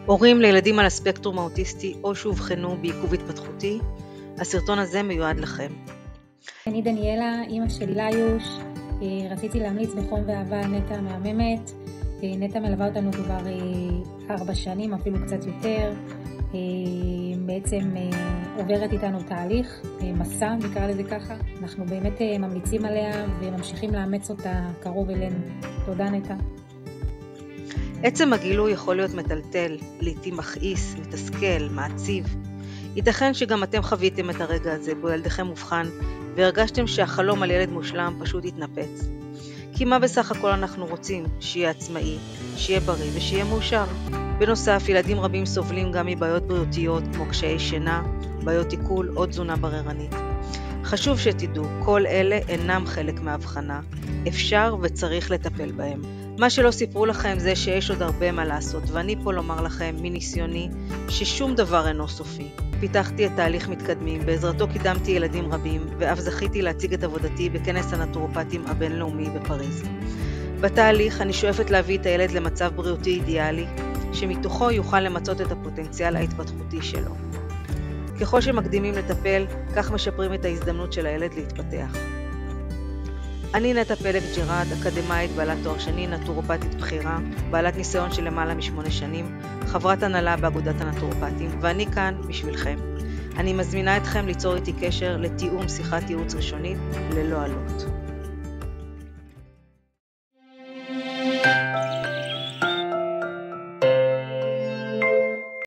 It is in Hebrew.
הורים לילדים על הספקטרום האוטיסטי או שאובחנו בעיכוב התפתחותי, הסרטון הזה מיועד לכם. אני דניאלה, אימא של ליוש. רציתי להמליץ בחום ואהבה על נטע המהממת. נטע מלווה אותנו כבר 4 שנים, אפילו קצת יותר. בעצם עוברת איתנו תהליך, מסע, נקרא לזה ככה. אנחנו באמת ממליצים עליה וממשיכים לאמץ אותה קרוב אלינו. תודה נטע. עצם הגילוי יכול להיות מטלטל, לעתים מכעיס, מתסכל, מעציב. ייתכן שגם אתם חוויתם את הרגע הזה בו ילדכם מובחן והרגשתם שהחלום על ילד מושלם פשוט התנפץ. כי מה בסך הכל אנחנו רוצים? שיהיה עצמאי, שיהיה בריא ושיהיה מאושר. בנוסף, ילדים רבים סובלים גם מבעיות בריאותיות כמו קשיי שינה, בעיות עיכול או תזונה בררנית. חשוב שתדעו, כל אלה אינם חלק מהבחנה, אפשר וצריך לטפל בהם. מה שלא סיפרו לכם זה שיש עוד הרבה מה לעשות, ואני פה לומר לכם מניסיוני ששום דבר אינו סופי. פיתחתי את תהליך מתקדמים, בעזרתו קידמתי ילדים רבים, ואף זכיתי להציג את עבודתי בכנס הנטורופטים הבינלאומי בפריז. בתהליך אני שואפת להביא את הילד למצב בריאותי אידיאלי, שמתוכו יוכל למצות את הפוטנציאל ההתפתחותי שלו. ככל שמקדימים לטפל, כך משפרים את ההזדמנות של הילד להתפתח. אני נטע פלג ג'רד, אקדמאית בעלת תואר שני, נטורופטית בחירה, בעלת ניסיון של למעלה מ8 שנים, חברת הנהלה באגודת הנטורופטים, ואני כאן בשבילכם. אני מזמינה אתכם ליצור איתי קשר לתיאום שיחת ייעוץ ראשונית ללא עלות.